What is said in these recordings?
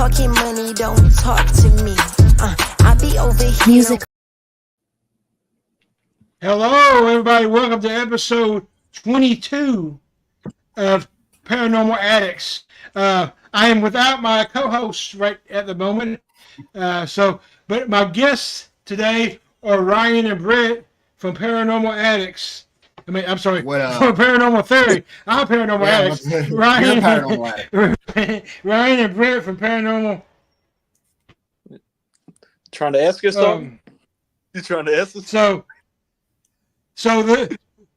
talking money, don't talk to me. I be over here. Music. Hello, everybody. Welcome to episode 22 of Paranormal Addicts. I am without my co-host right at the moment. But my guests today are Ryan and Brett from Paranormal Addicts. From Paranormal Theory. I'm Paranormal Addicts. Ryan, Paranormal Addict. Ryan and Brett from Paranormal. Trying to ask us something? You trying to ask us?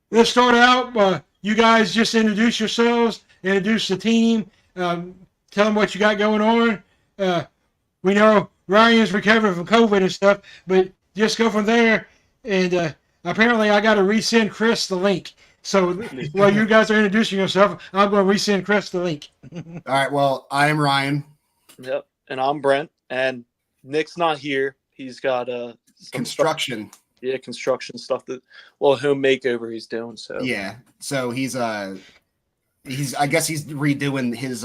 Let's start out. You guys just introduce yourselves, introduce the team, tell them what you got going on. We know Ryan's recovering from COVID and stuff, but just go from there. And apparently I got to resend Chris the link. So while you guys are introducing yourself, I'm going to resend Chris the link. All right. Well, I am Ryan. Yep. And I'm Brent. And Nick's not here. He's got some construction. Construction stuff home makeover he's doing. So yeah. So he's I guess he's redoing his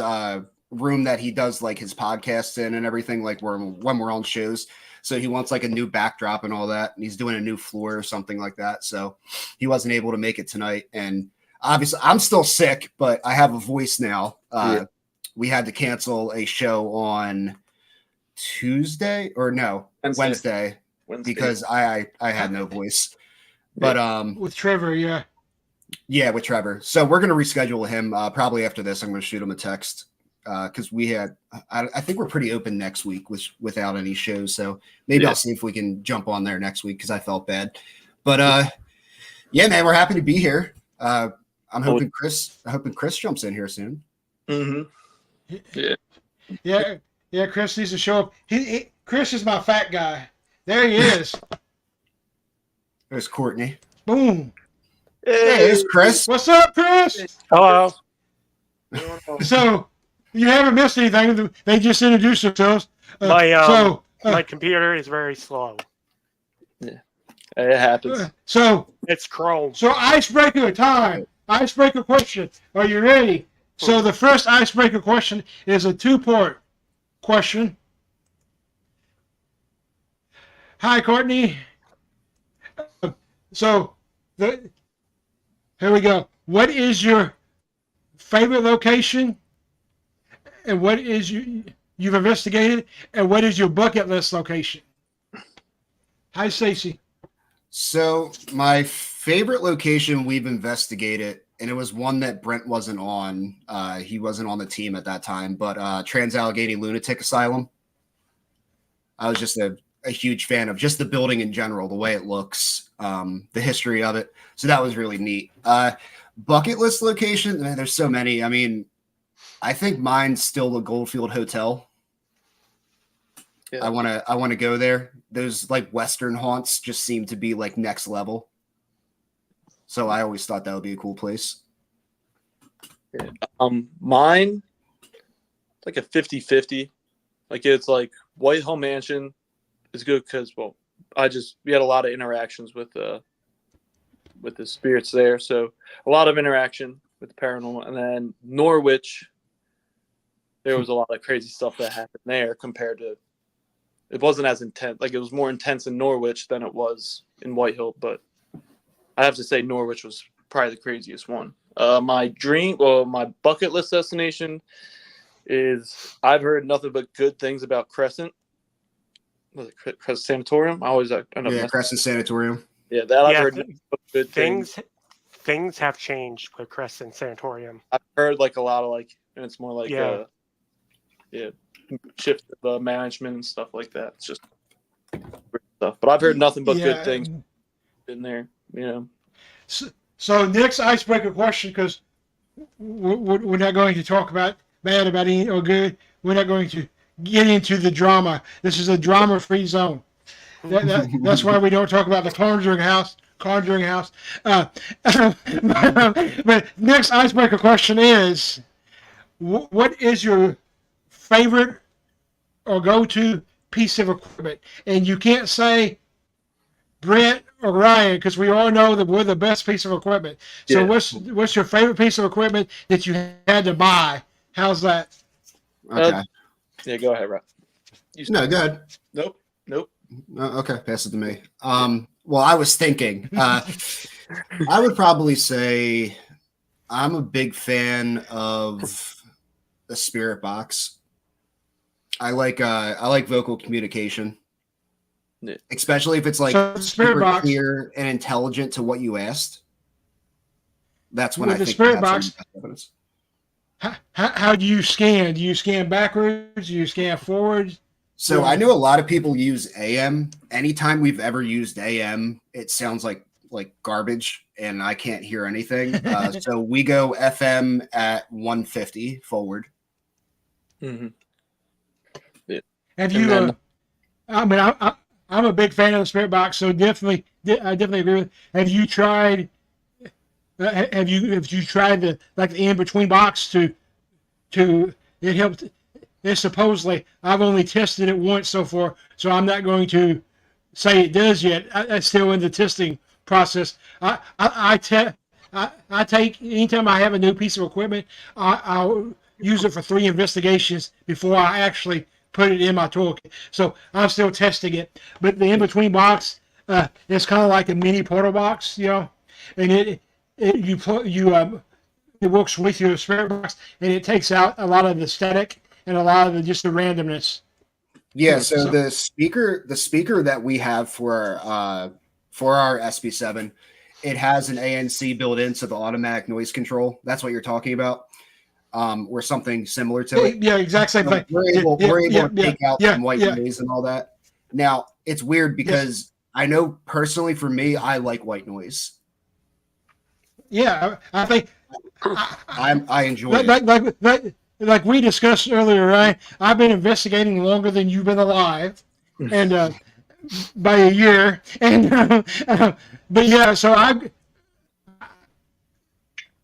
room that he does like his podcasts in and everything, like when we're on shows. So he wants like a new backdrop and all that, and he's doing a new floor or something like that. So he wasn't able to make it tonight. And obviously I'm still sick, but I have a voice now. We had to cancel a show on Wednesday. Because I had no voice. But with Trevor, yeah, with Trevor. So we're gonna reschedule him probably after this. I'm gonna shoot him a text because I think we're pretty open next week without any shows. So maybe I'll see if we can jump on there next week because I felt bad. But man, we're happy to be here. I'm hoping Chris jumps in here soon. Mm-hmm. Yeah. Chris needs to show up. Chris is my fat guy. There he is. There's Courtney. Boom. Hey, there's Chris. What's up, Chris? Hello. So you haven't missed anything. They just introduced themselves. My computer is very slow. Yeah, it happens. It's Chrome. So icebreaker time. Icebreaker question. Are you ready? So the first icebreaker question is a two-part question. Hi, Courtney. Here we go. What is your favorite location, and what is you've investigated, and what is your bucket list location? Hi, Stacey. So my favorite location we've investigated, and it was one that Brent wasn't on. He wasn't on the team at that time, but Trans-Allegheny Lunatic Asylum. I was just a huge fan of just the building in general, the way it looks, the history of it. So that was really neat. Bucket list location, man, there's so many. I mean, I think mine's still the Goldfield Hotel. Yeah. I want to go there. Those like Western haunts just seem to be like next level. So I always thought that would be a cool place. Yeah. Mine, it's like a 50-50. Like it's like Whitehall Mansion. It's good because we had a lot of interactions with the spirits there, so a lot of interaction with the paranormal. And then Norwich, there was a lot of crazy stuff that happened there compared to. It wasn't as intense. Like it was more intense in Norwich than it was in Whitehill, but I have to say Norwich was probably the craziest one. My bucket list destination is I've heard nothing but good things about Crescent. Was it Crescent Sanatorium? Crescent Sanatorium. Yeah, I've heard good things. Things have changed with Crescent Sanatorium. I've heard like a lot of and it's more like shift of management and stuff like that. It's just weird stuff. But I've heard nothing but good things in there. So next icebreaker question, because we're not going to talk about bad about any or good. We're not going to get into the drama. This is a drama-free zone. That's why we don't talk about the Conjuring House. But next icebreaker question is, what is your favorite or go-to piece of equipment? And you can't say Brent or Ryan, because we all know that we're the best piece of equipment. So what's your favorite piece of equipment that you had to buy? How's that? Okay. Yeah, go ahead, Rob. No, go ahead. Nope. Okay, pass it to me. Well, I was thinking. I would probably say I'm a big fan of the spirit box. I like vocal communication, Yeah. especially if it's like So, spirit super box. clear and intelligent to what you asked. That's when With I the think spirit you have box- some best evidence. How do you scan? Do you scan backwards? Do you scan forward? So Yeah. I know a lot of people use AM. Anytime we've ever used AM, it sounds like garbage, and I can't hear anything. So we go FM at 150 forward. Mm-hmm. Have you? then- I mean, I'm a big fan of the spirit box, so definitely, I definitely agree with. Have you tried? Have you tried the in between box to it helped? It supposedly, I've only tested it once so far, so I'm not going to say it does yet. It's still in the testing process. I take anytime I have a new piece of equipment, I'll use it for 3 investigations before I actually put it in my toolkit. So I'm still testing it. But the in-between box, it's kind of like a mini portal box, and it works with your spirit box, and it takes out a lot of the static and a lot of the randomness. Yeah, so the speaker that we have for our SB7, it has an ANC built into the automatic noise control. That's what you're talking about, or something similar to it. Yeah, exact same thing. We're able to take out some white noise and all that. Now it's weird because I know personally for me, I like white noise. Yeah, I think I enjoy it. Like we discussed earlier, right? I've been investigating longer than you've been alive, and by a year. And but yeah, so I'm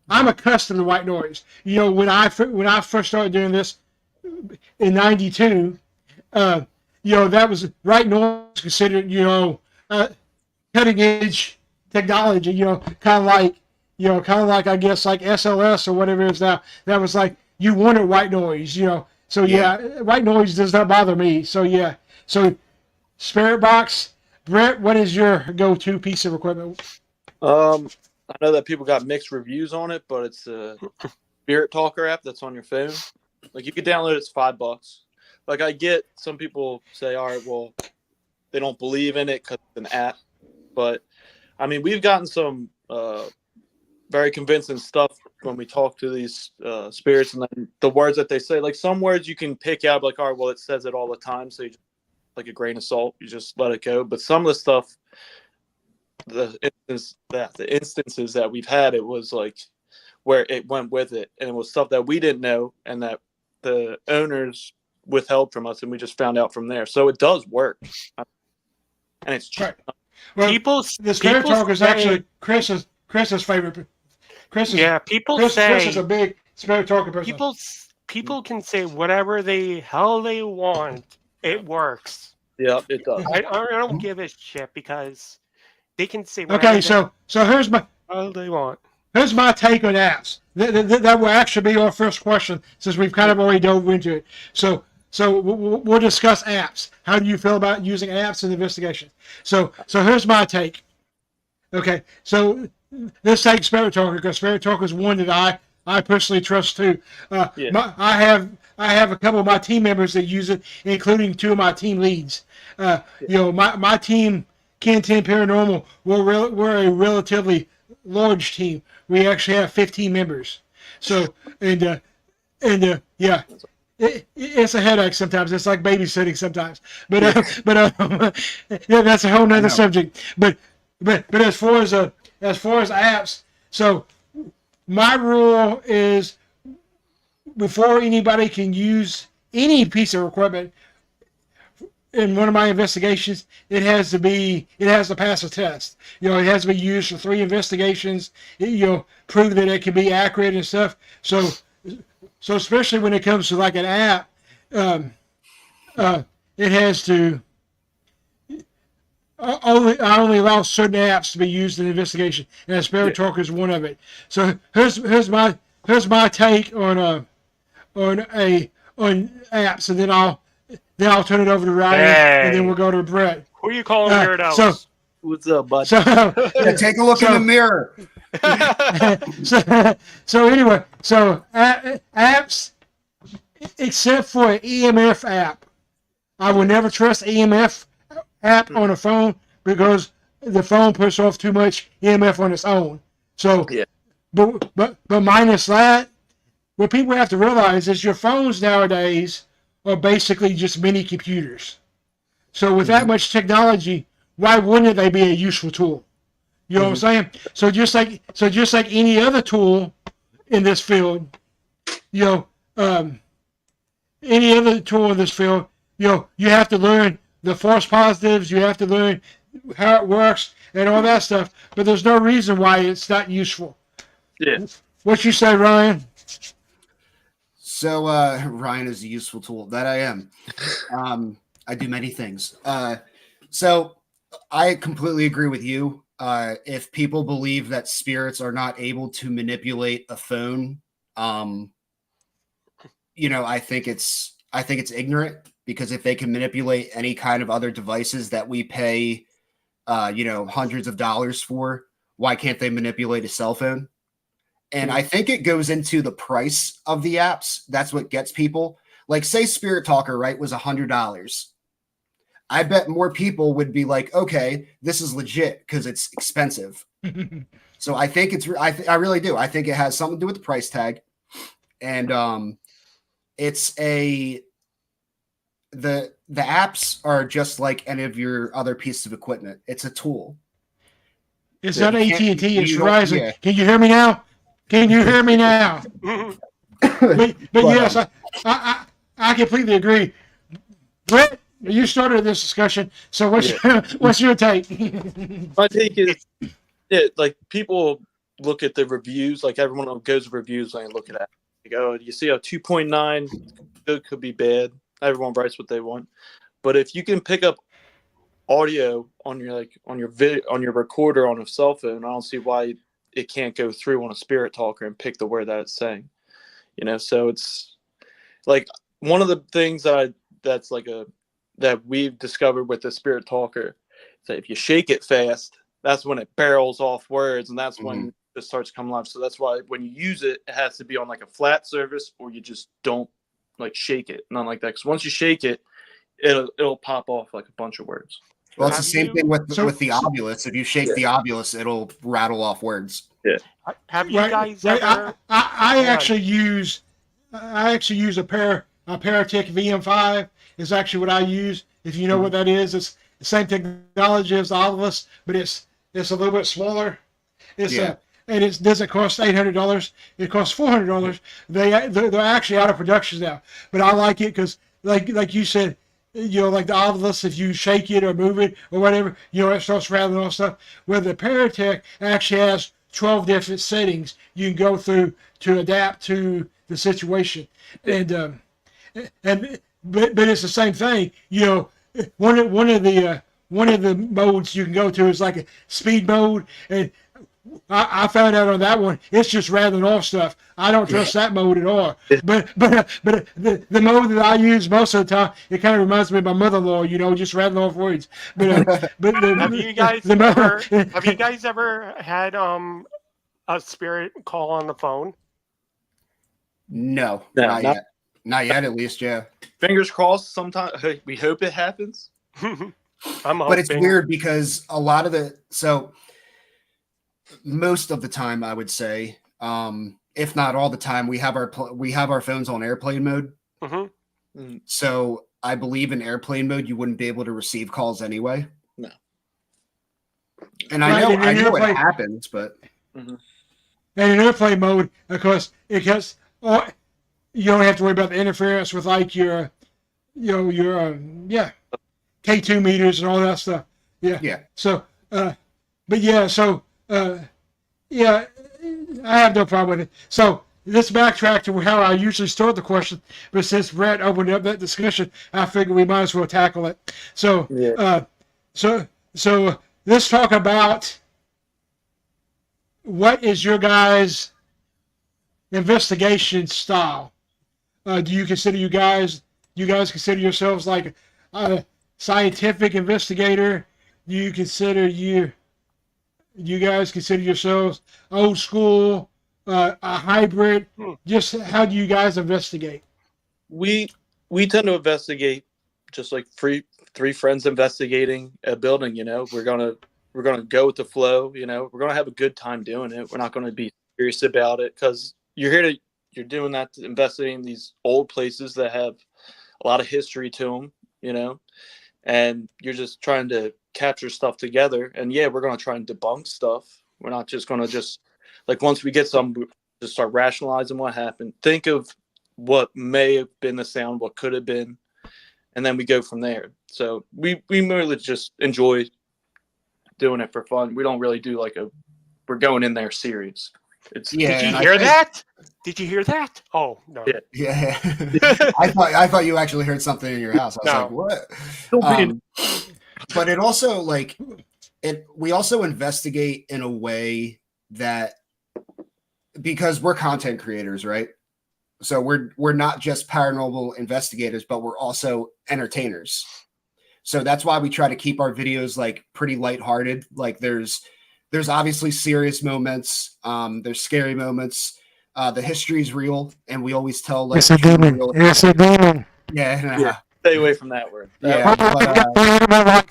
accustomed to white noise. When I first started doing this in '92, that was white noise considered cutting edge technology. Kind of like I guess like SLS or whatever it is now. That was like you wanted white noise. So yeah, white noise does not bother me. So yeah, so spirit box. Brett, what is your go-to piece of equipment? I know that people got mixed reviews on it, but it's a Spirit Talker app that's on your phone. Like you could download it, it's $5. Like I get some people say, all right, well, they don't believe in it because it's an app, but I mean, we've gotten some very convincing stuff when we talk to these spirits, and then the words that they say, like some words you can pick out, like, all right, well, it says it all the time, so you just, like a grain of salt, you just let it go. But some of the stuff, the instances that we've had, it was like where it went with it, and it was stuff that we didn't know and that the owners withheld from us, and we just found out from there. So it does work, and it's cheap. Right. Well, the Spirit Talker is actually Chris's favorite. Chris is a big Spirit Talker person. People can say whatever the hell they want. It works. Yeah, it does. I don't give a shit because they can say whatever Okay, so here's my hell they want. Here's my take on apps. That will actually be our first question, since we've kind of already dove into it. So we'll discuss apps. How do you feel about using apps in investigation? So here's my take. Okay, so let's take Spirit Talker, because Spirit Talker is one that I personally trust too. I have a couple of my team members that use it, including 2 of my team leads. My team, Ken 10 Paranormal, we're a relatively large team. We actually have 15 members. So yeah, it's a headache sometimes. It's like babysitting sometimes. But yeah, that's a whole nother subject. But as far as apps, so my rule is before anybody can use any piece of equipment in one of my investigations, it has to pass a test. It has to be used for 3 investigations. Prove that it can be accurate and stuff. So especially when it comes to like an app, it has to I only allow certain apps to be used in investigation, and Spirit Talker is one of it. So here's my take on a on apps, and then I'll turn it over to Ryan, and then we'll go to Brett. Who are you calling weird out? What's up, bud? Yeah, take a look in the mirror. So anyway, apps, except for an EMF app, I will never trust EMF app on a phone because the phone puts off too much EMF on its own. So, Yeah. but minus that, what people have to realize is your phones nowadays are basically just mini computers. So with that much technology, why wouldn't they be a useful tool? You know what I'm saying? So just like any other tool in this field, any other tool in this field, you have to learn the false positives, you have to learn how it works and all that stuff. But there's no reason why it's not useful. Yeah. What you say, Ryan? So Ryan is a useful tool. That I am. I do many things. So I completely agree with you. If people believe that spirits are not able to manipulate a phone, I think it's ignorant, because if they can manipulate any kind of other devices that we pay, hundreds of dollars for, why can't they manipulate a cell phone? And I think it goes into the price of the apps. That's what gets people. Like, say Spirit Talker, right, was $100. I bet more people would be like, okay, this is legit because it's expensive. So I think I really do. I think it has something to do with the price tag. And the apps are just like any of your other pieces of equipment. It's a tool. It's So not AT&T, it's you don't- Verizon. yeah. Can you hear me now? Can you hear me now? But yes, I completely agree. Brett, you started this discussion, so what's your take? My take is, like, people look at the reviews, like everyone goes to reviews and look at it. Like, oh, you see a 2.9, good, could be bad. Everyone writes what they want. But if you can pick up audio on your recorder on a cell phone, I don't see why it can't go through on a Spirit Talker and pick the word that it's saying. So it's like one of the things that we've discovered with the Spirit Talker is that if you shake it fast, that's when it barrels off words, and that's when it starts coming live. So that's why when you use it, it has to be on like a flat surface, or you just don't like shake it, not like that. Because once you shake it, it'll pop off like a bunch of words. Well, it's the same thing with the Ovilus. If you shake the Ovilus, it'll rattle off words. Yeah. Have you guys ever? I actually use a Paratek VM5 is actually what I use. If you know what that is, it's the same technology as the Ovilus, but it's a little bit smaller. And it doesn't cost $800. It costs $400. They're actually out of production now, but I like it because like you said. Like the Ovilus, if you shake it or move it or whatever, it starts rattling on stuff. Where the Paratek actually has 12 different settings you can go through to adapt to the situation. And but it's the same thing. One of the modes you can go to is like a speed mode, and I found out on that one, it's just rattling off stuff. I don't trust that mode at all. But the mode that I use most of the time, it kind of reminds me of my mother-in-law, just rattling off words. But Have you guys ever had a spirit call on the phone? No, not yet. Not yet, at least, yeah. Fingers crossed. Sometimes we hope it happens. But it's weird because a lot of most of the time, I would say, if not all the time, we have our phones on airplane mode. So I believe in airplane mode, you wouldn't be able to receive calls anyway. No. And I know it happens, but and in airplane mode, of course, you don't have to worry about the interference with like your K2 meters and all that stuff. Yeah. So, I have no problem with it. So let's backtrack to how I usually start the question. But since Brett opened up that discussion, I figured we might as well tackle it. So, so let's talk about what is your guys' investigation style. Do you consider you guys consider yourselves like a scientific investigator? Do you consider you guys consider yourselves old school, a hybrid? Just how do you guys investigate? We tend to investigate just like three friends investigating a building. We're gonna go with the flow. We're gonna have a good time doing it. We're not gonna be serious about it because you're doing that to investigating these old places that have a lot of history to them. And you're just trying to capture stuff together. And yeah, we're gonna try and debunk stuff. We're not just gonna like once we get some, just start rationalizing what happened. Think of what may have been the sound, what could have been, and then we go from there. So we merely just enjoy doing it for fun. We don't really do we're going in there serious. Did you hear that? Did you hear that? Oh no. Yeah. I thought you actually heard something in your house. I was like, what? But it also we also investigate in a way that, because we're content creators, right? So we're not just paranormal investigators, but we're also entertainers. So that's why we try to keep our videos pretty lighthearted. There's obviously serious moments. There's scary moments. The history's real, and we always tell it's a demon. It's a demon. Yeah. Stay away from that word. Yeah.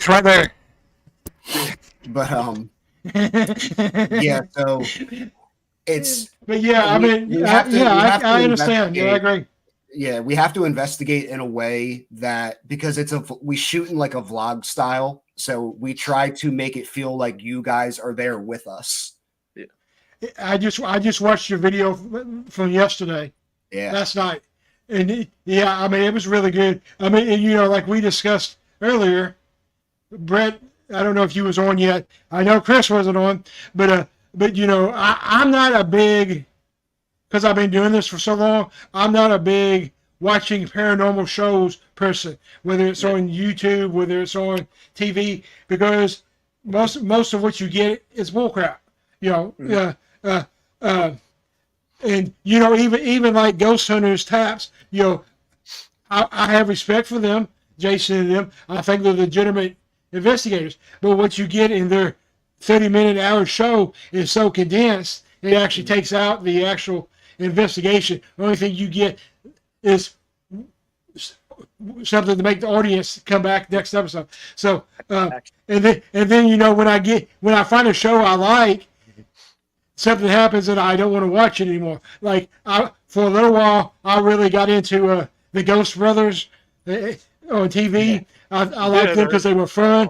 Right there. But yeah. So it's. But yeah, I mean, I understand. Yeah, I agree. Yeah, we have to investigate in a way that, because we shoot in a vlog style, so we try to make it feel like you guys are there with us. Yeah. I just watched your video from yesterday. Yeah. Last night, and yeah, I mean, it was really good. I mean, and, like we discussed earlier, Brett, I don't know if you was on yet. I know Chris wasn't on, but I'm not a big, because I've been doing this for so long, I'm not a big watching paranormal shows person, whether it's on YouTube, whether it's on TV, because most of what you get is bullcrap. And even like Ghost Hunters Taps, I have respect for them, Jason and them. I think they're legitimate investigators. But what you get in their 30-minute hour show is so condensed, it actually takes out the actual investigation. The only thing you get is something to make the audience come back next episode. So and then when I find a show I like, something happens and I don't want to watch it anymore. For a little while, I really got into the Ghost Brothers on TV. I liked them because they were fun.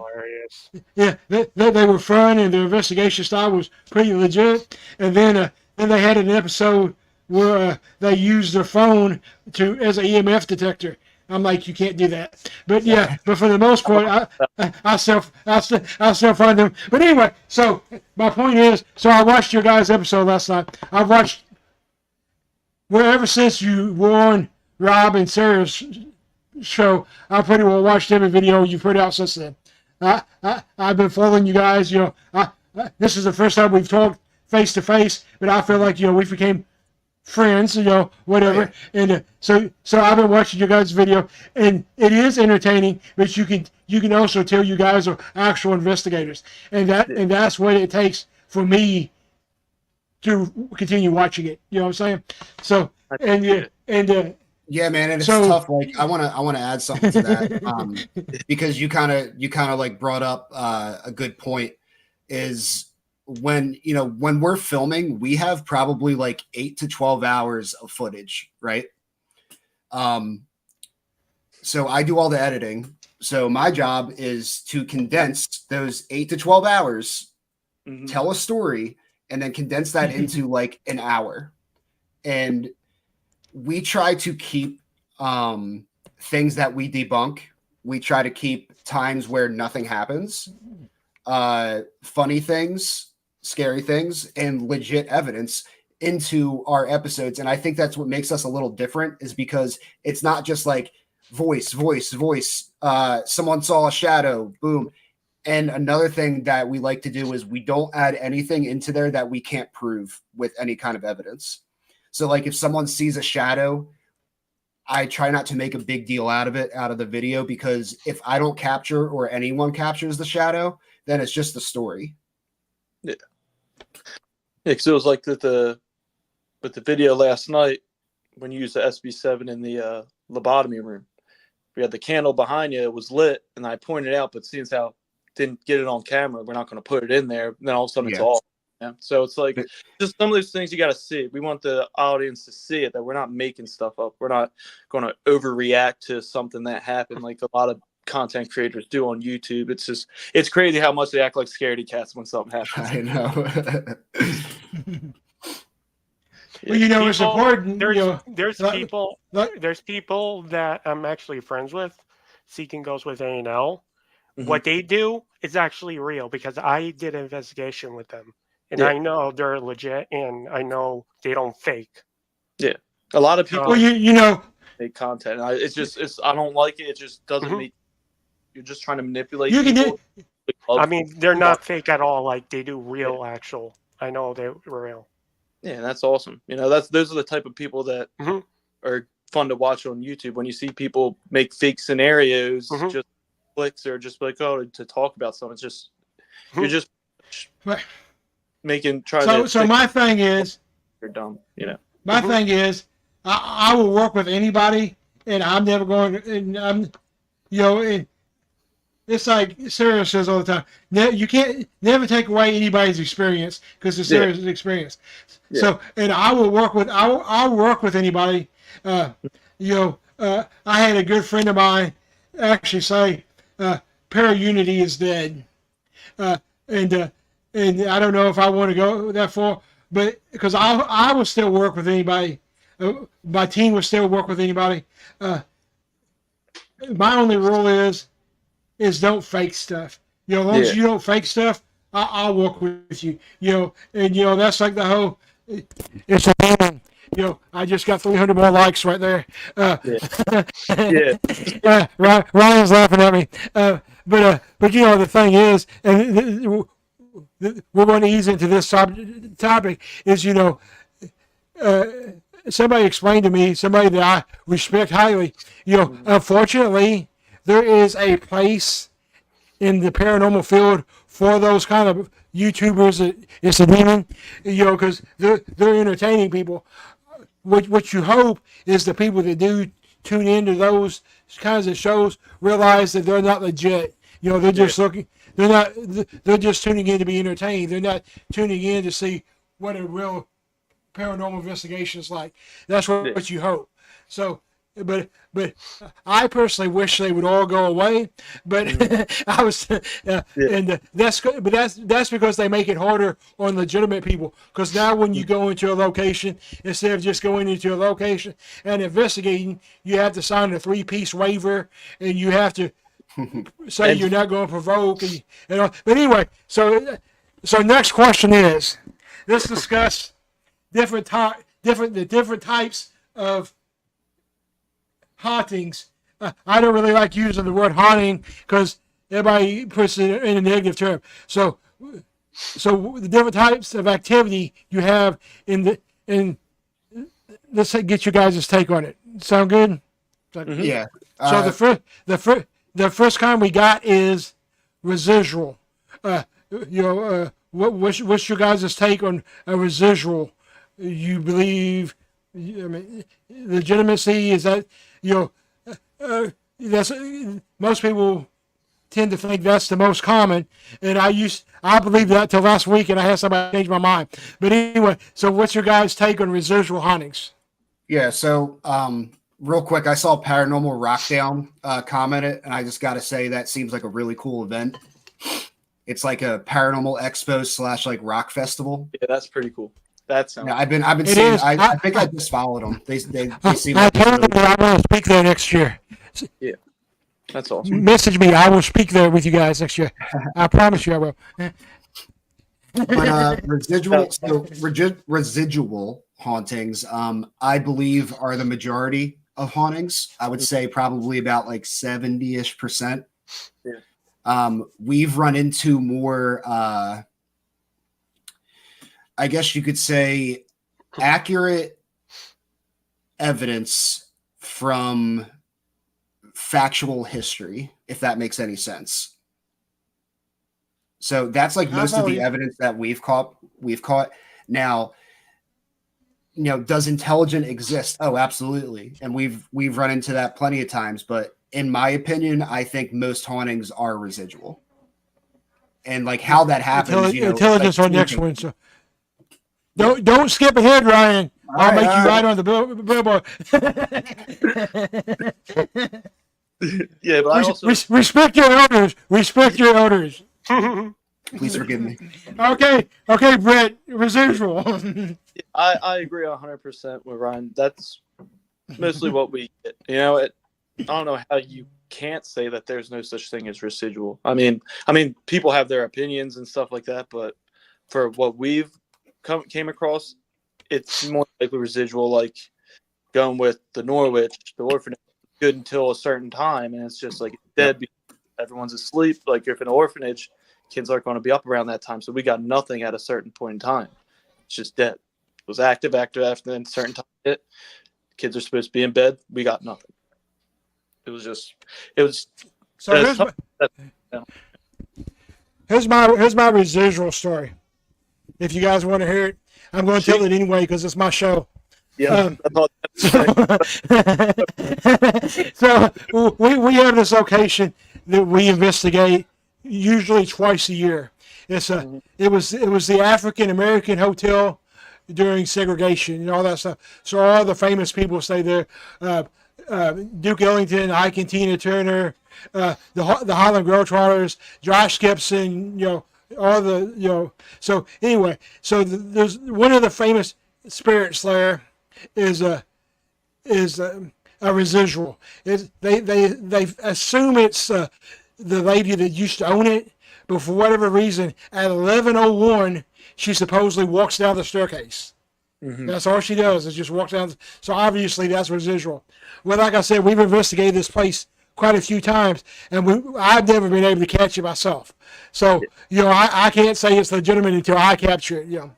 Yeah, they were fun, and their investigation style was pretty legit. And then they had an episode where they used their phone as an EMF detector. I'm like, you can't do that. But yeah, but for the most part, I still find them. But anyway, so my point is, so I watched your guys' episode last night. I've watched ever since you were on Rob and Sarah's show. I pretty well watched every video you put out since then. I've been following you guys. This is the first time we've talked face to face, but I feel like we became friends, whatever. Right. And so I've been watching your guys' video, and it is entertaining. But you can also tell you guys are actual investigators, and that's what it takes for me to continue watching it. You know what I'm saying? So yeah, man, and it's tough. I want to add something to that because you kind of brought up a good point. Is when we're filming, we have probably 8 to 12 hours of footage, right? So I do all the editing. So my job is to condense those 8 to 12 hours, tell a story, and then condense that into an hour. And we try to keep things that we debunk. We try to keep times where nothing happens, funny things, scary things, and legit evidence into our episodes. And I think that's what makes us a little different, is because it's not just voice. Someone saw a shadow, boom. And another thing that we like to do is we don't add anything into there that we can't prove with any kind of evidence. So if someone sees a shadow, I try not to make a big deal out of the video, because if I don't capture or anyone captures the shadow, then it's just the story. Yeah. Because it was like with the video last night when you used the SB7 in the lobotomy room. We had the candle behind you, it was lit, and I pointed out, but since how didn't get it on camera, we're not going to put it in there. And then all of a sudden it's off. Yeah. So it's like just some of those things you got to see. We want the audience to see it, that we're not making stuff up. We're not going to overreact to something that happened like a lot of content creators do on YouTube. It's crazy how much they act like scaredy cats when something happens. I know. Well, it's important. There's people that I'm actually friends with, Seeking Goes with A&L. Mm-hmm. What they do is actually real, because I did an investigation with them. And I know they're legit, and I know they don't fake. Yeah, a lot of people. Make content. I don't like it. It just doesn't make. You're just trying to manipulate people. I mean, they're not fake at all. Like, they do real, actual. I know they're real. Yeah, that's awesome. Those are the type of people that are fun to watch on YouTube. When you see people make fake scenarios, just clicks, or just like to talk about something. It's just you're just. So my thing is, you're dumb. My thing is, I will work with anybody, and I'm never going. And I'm, it's like Sarah says all the time. You can't never take away anybody's experience, because it's Sarah's experience. Yeah. So, and I'll work with anybody. I had a good friend of mine actually say, "Para-unity is dead," and I don't know if I want to go that far, but because I will still work with anybody, my team will still work with anybody. My only rule is don't fake stuff. As long as you don't fake stuff, I'll work with you. And that's like the whole. It's a demon. I just got 300 more likes right there. Ryan's laughing at me. But the thing is, and we're going to ease into this topic, is, somebody explained to me, somebody that I respect highly, unfortunately, there is a place in the paranormal field for those kind of YouTubers that it's a demon, because they're entertaining people. What you hope is the people that do tune into those kinds of shows realize that they're not legit. They're just looking. They're just tuning in to be entertained. They're not tuning in to see what a real paranormal investigation is like. That's what you hope. So, but I personally wish they would all go away. But I was, and that's because they make it harder on legitimate people. Because now when you go into a location, instead of just going into a location and investigating, you have to sign a 3-piece waiver, and you have to say you're not going to provoke. But anyway, so next question is, let's discuss different types of hauntings. I don't really like using the word haunting because everybody puts it in a negative term. So the different types of activity you have let's get you guys' take on it. Sound good? Yeah. So the first kind we got is residual. What's your guys' take on a residual? You believe, legitimacy is that, that's most people tend to think that's the most common, and I believed that till last week, and I had somebody change my mind. But anyway, so what's your guys' take on residual hauntings? Yeah, so real quick, I saw Paranormal Rockdown commented, and I just got to say that seems like a really cool event. It's like a paranormal expo / like rock festival. Yeah, that's pretty cool. That sounds. Yeah, I've been seeing. I think I just followed them. They seem. I told them I want to speak there next year. Yeah, that's awesome. Message me. I will speak there with you guys next year. I promise you, I will. But residual hauntings, I believe, are the majority of hauntings. I would say probably about like 70-ish%. Yeah. We've run into more. I guess you could say accurate evidence from factual history, if that makes any sense. So that's like most of the evidence that we've caught. Now, does intelligent exist? Oh, absolutely. And we've run into that plenty of times, but in my opinion, I think most hauntings are residual. And like how that happens, intelligence like on next one. So don't skip ahead, Ryan. I'll make you ride on the billboard. Yeah, but I also respect your elders. Respect your elders. Please forgive me. Okay, Brett. Residual. I agree 100% with Ryan. That's mostly what we get. I don't know how you can't say that there's no such thing as residual. I mean, people have their opinions and stuff like that, but for what we've came across, it's more likely residual. Like going with the Norwich, the orphanage, good until a certain time, and it's just like dead because everyone's asleep. Like if an orphanage, kids aren't going to be up around that time, so we got nothing at a certain point in time. It's just dead. It was active after then a certain time. Kids are supposed to be in bed. We got nothing. It was. So here's my residual story. If you guys want to hear it, I'm going to tell it anyway because it's my show. Yeah. So we have this location that we investigate usually twice a year. It was the African American hotel during segregation and all that stuff. So all the famous people stay there. Duke Ellington, Ike and Tina Turner, the Harlem Globetrotters, Josh Gibson, all the, So anyway, there's one of the famous spirit slayer is a residual. They assume it's the lady that used to own it, but for whatever reason, at 11:01, she supposedly walks down the staircase. Mm-hmm. That's all she does is just walk down. So obviously that's residual. Well, like I said, we've investigated this place quite a few times, and I've never been able to catch it myself. So I can't say it's legitimate until I capture it. Yeah.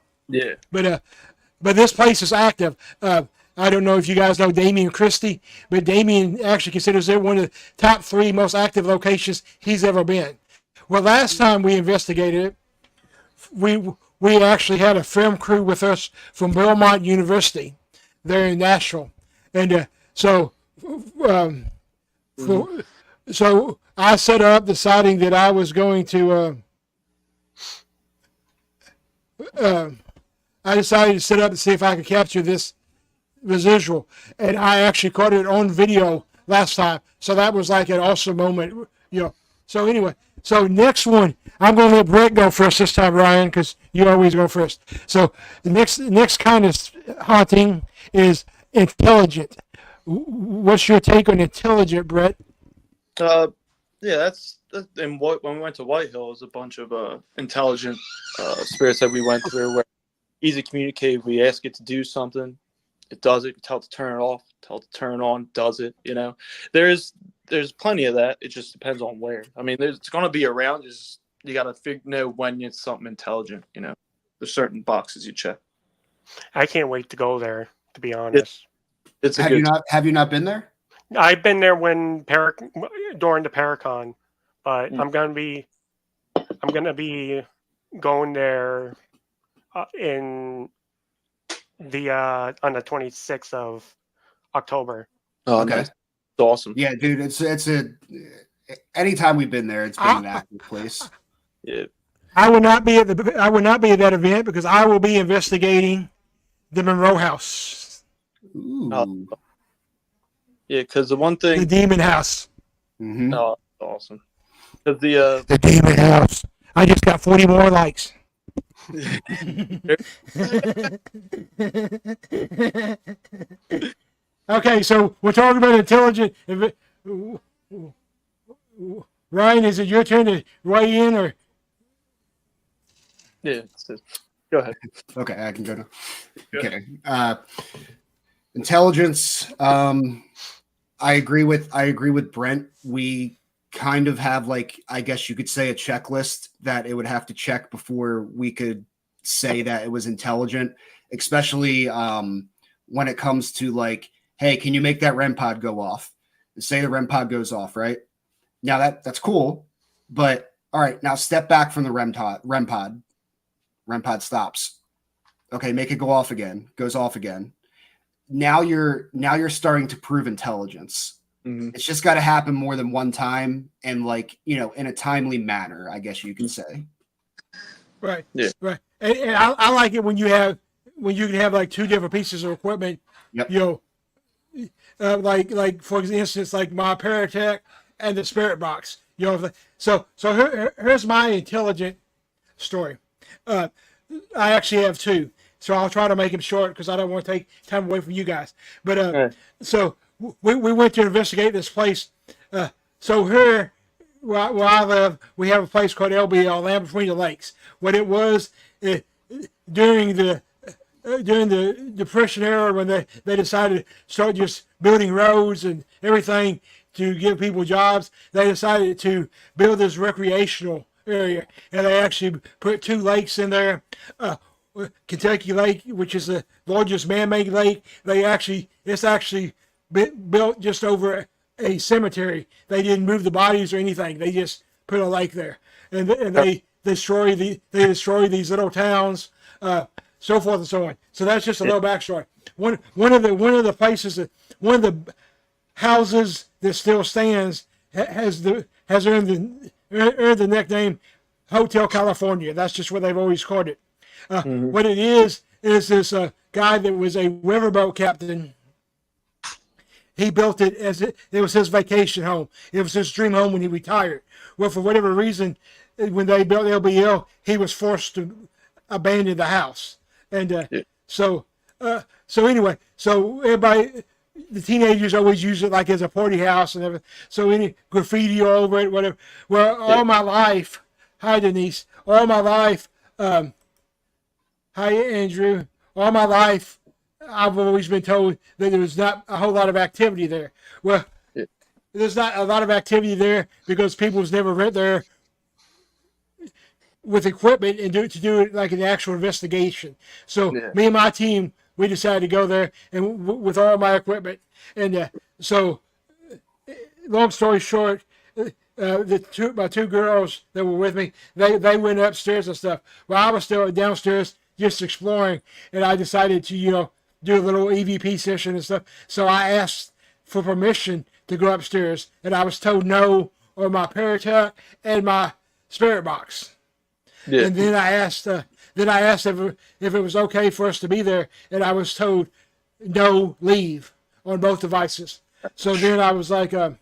But this place is active. I don't know if you guys know Damien Christie, but Damien actually considers it one of the top 3 most active locations he's ever been. Well, last time we investigated it, we actually had a film crew with us from Belmont University there in Nashville. And so I set up deciding that I was going to I decided to set up to see if I could capture this residual, and I actually caught it on video last time. So that was like an awesome moment, So anyway, next one, I'm going to let Brett go first this time, Ryan, because you always go first. So the next kind of haunting is intelligent. What's your take on intelligent, Brett? Yeah, that's and when we went to White Hill, it was a bunch of intelligent spirits that we went through. Where easy to communicate. We ask it to do something, it does it. We tell it to turn it off, tell it to turn it on, does it. There's plenty of that. It just depends on where. I mean, it's going to be around. Just you got to know when it's something intelligent. There's certain boxes you check. I can't wait to go there. To be honest, Have you not been there? I've been there during the Paracon, but I'm gonna be going there on the 26th of October. Oh, okay. Nice. It's awesome. Yeah, dude, it's anytime we've been there, it's been an active place. Yeah. I will not be at that event because I will be investigating the Monroe House. Ooh. Yeah, because the one thing, the Demon House. Mm-hmm. Oh, awesome. The Demon House. I just got 40 more likes. Okay, so we're talking about intelligent. Ryan, is it your turn to weigh in, or? Yeah, go ahead. Okay, I can go now. Okay, intelligence. I agree with Brent. We kind of have, like, I guess you could say, a checklist that it would have to check before we could say that it was intelligent, especially when it comes to like hey, can you make that REM pod go off? And say the REM pod goes off, right? Now that's cool, but all right, now step back from the REM pod. REM pod stops. Okay, make it go off again. Goes off again. Now you're starting to prove intelligence. Mm-hmm. It's just got to happen more than one time, and in a timely manner, I guess you could say. Right. Yeah. Right. And I like it when you can have like two different pieces of equipment. Yep. Like for instance, like my Paratech and the Spirit Box. So here's my intelligent story. I actually have two, so I'll try to make them short because I don't want to take time away from you guys. But so we went to investigate this place. So here, where I live, we have a place called LBL, Land Between the Lakes. What it was during the Depression era, when they decided to start just building roads and everything to give people jobs, they decided to build this recreational area, and they actually put two lakes in there. Kentucky Lake, which is the largest man-made lake, it's actually built just over a cemetery. They didn't move the bodies or anything. They just put a lake there, and they destroy these little towns, so forth and so on. So that's just a little backstory. One of the places, one of the houses that still stands has earned the nickname Hotel California. That's just what they've always called it. What it is this guy that was a riverboat captain. He built it it was his vacation home. It was his dream home when he retired. Well, for whatever reason, when they built LBL, he was forced to abandon the house. And so anyway, so everybody, the teenagers always use it like as a party house and everything. So any graffiti all over it, whatever. Well, all my life, hi Denise, all my life, hi Andrew, all my life, I've always been told that there was not a whole lot of activity there. Well, there's not a lot of activity there because people was never went there with equipment and to do it like an actual investigation. So me and my team, we decided to go there and with all my equipment. And so, long story short, my two girls that were with me, they went upstairs and stuff. Well, I was still downstairs just exploring, and I decided to do a little EVP session and stuff. So I asked for permission to go upstairs, and I was told no on my Paratech and my Spirit Box. Yeah. And then I asked if it was okay for us to be there, and I was told no, leave on both devices. So then I was like, I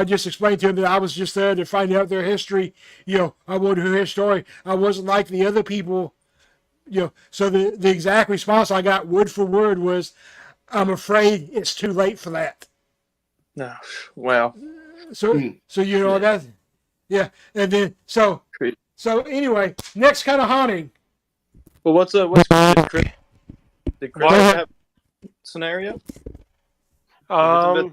just explained to him that I was just there to find out their history. I wanted to hear his story. I wasn't like the other people. So the exact response I got word for word was, "I'm afraid it's too late for that." No, wow. So that, yeah, and then so anyway, next kind of haunting. Well, what's did Chris have a scenario? Mine.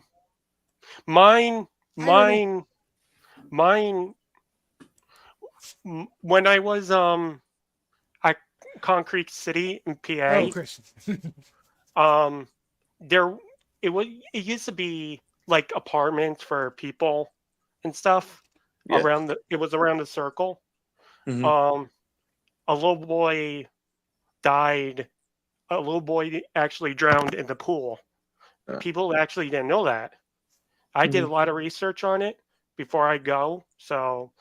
When I was at Concrete City in PA, it used to be like apartments for people and stuff it was around the circle. Mm-hmm. A little boy died. A little boy actually drowned in the pool. People actually didn't know that. I did a lot of research on it before I go. So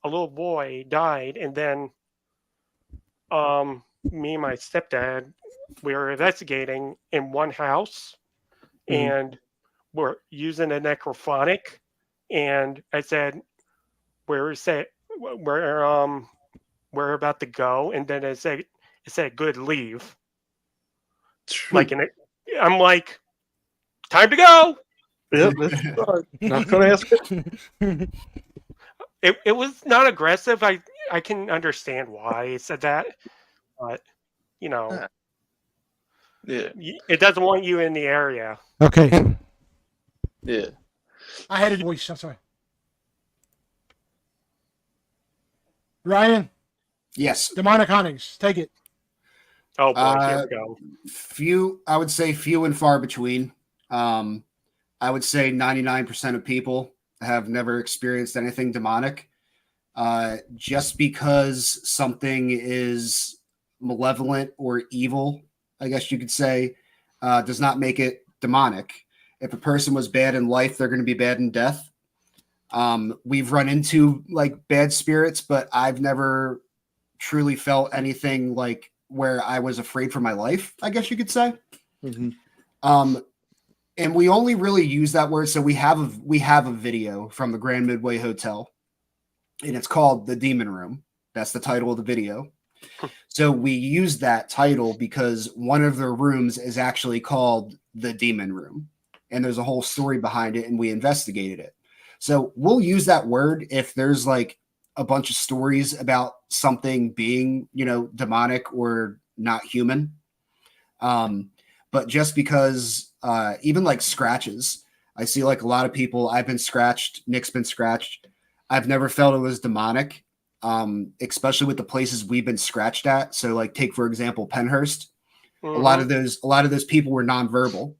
a little boy died, and then me and my stepdad, we were investigating in one house, and we're using a necrophonic, and I said, we're about to go, and then it said good, leave. I'm like, time to go. Yep, not going to ask it. It was not aggressive. I can understand why he said that, but it doesn't want you in the area. Okay. Yeah. I had a voice. I'm sorry. Ryan. Yes. Demonic hauntings. Take it. Oh boy, here we go. I would say few and far between. I would say 99% of people have never experienced anything demonic. Just because something is malevolent or evil, I guess you could say, does not make it demonic. If a person was bad in life, they're going to be bad in death. We've run into like bad spirits, but I've never truly felt anything like where I was afraid for my life, I guess you could say. Mm-hmm. And we only really use that word. So we have a video from the Grand Midway Hotel, and it's called The Demon Room. That's the title of the video. So we use that title because one of the rooms is actually called The Demon Room, and there's a whole story behind it, and we investigated it. So we'll use that word if there's like a bunch of stories about something being, demonic or not human. But just because even like scratches, I see like a lot of people, I've been scratched, Nick's been scratched. I've never felt it was demonic, especially with the places we've been scratched at. So like take, for example, Penhurst. Mm-hmm. A lot of those people were nonverbal.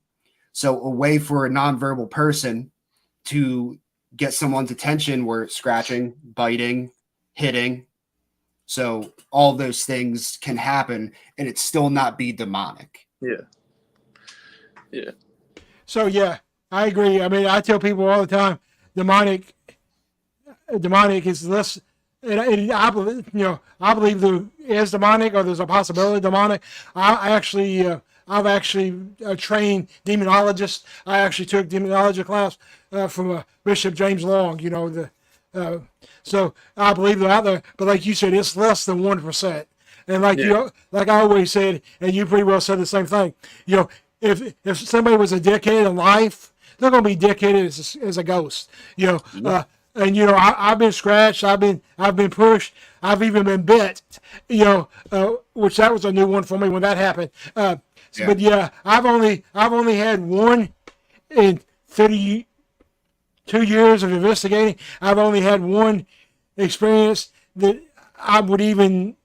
So a way for a nonverbal person to get someone's attention were scratching, biting, hitting. So all those things can happen and it still not be demonic. Yeah. Yeah. So yeah, I agree. I mean, I tell people all the time, demonic is less. And I believe, I believe there is demonic, or there's a possibility of demonic. I've actually trained demonologist. I actually took demonology class from Bishop James Long. So I believe they're out there. But like you said, it's less than 1%. And like I always said, and you pretty well said the same thing. If somebody was a dickhead in life, they're going to be dickheaded as a ghost. I've been scratched, I've been pushed, I've even been bit. Which that was a new one for me when that happened. But yeah, I've only had one in 32 years of investigating. I've only had one experience that I would even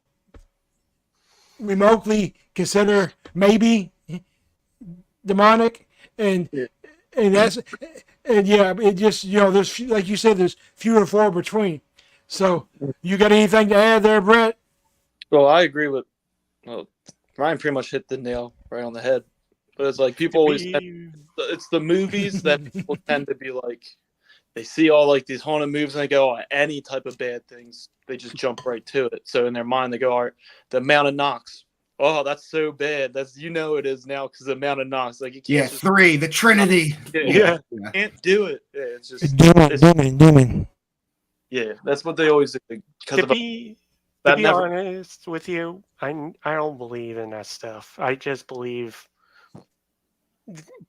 remotely consider maybe demonic, and that's it just there's, like you said, there's few and far between. So you got anything to add there, Brett? Well, I agree with Ryan pretty much hit the nail right on the head. But it's like people always it's the movies that people tend to be like, they see all like these haunted movies and they go, any type of bad things, they just jump right to it. So in their mind they go, all right, the amount of knocks. Oh, that's so bad. That's it is now because the amount of knocks. Like you can't. Three, the Trinity. Yeah. Can't do it. Yeah, it's just Demon. Yeah, that's what they always do. To be honest with you, I don't believe in that stuff. I just believe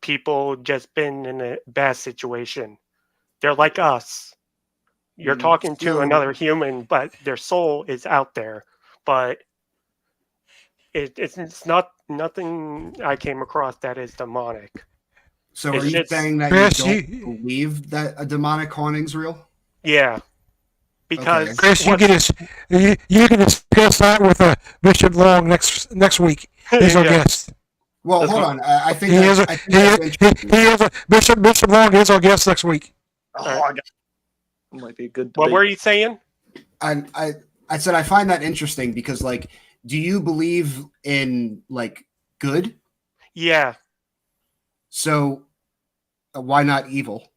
people just been in a bad situation. They're like us. You're talking to another human, but their soul is out there. But it's not nothing I came across that is demonic. So are you saying that Chris, you don't believe that a demonic haunting's real? Yeah. Because Chris, you can discuss that with Bishop Long next week. He's our guest. Well, hold on. I think Bishop Long is our guest next week. That might be a good debate. What were you saying? I said I find that interesting because, like, do you believe in like good? Yeah. So why not evil?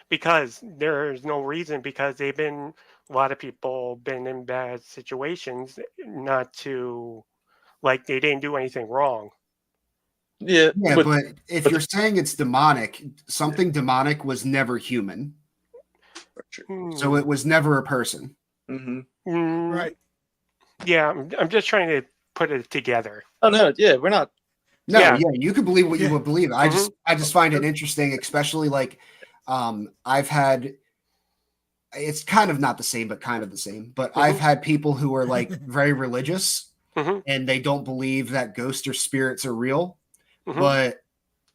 Because there's no reason. Because a lot of people been in bad situations, not to, like, they didn't do anything wrong. Yeah, but if you're saying it's demonic, something demonic was never human. So it was never a person. Mm-hmm. Right. Yeah, I'm just trying to put it together. Oh no, yeah, we're not. No, yeah, you can believe what you would believe. I just find it interesting, especially like I've had. It's kind of not the same, but kind of the same. But I've had people who are like very religious, and they don't believe that ghosts or spirits are real, but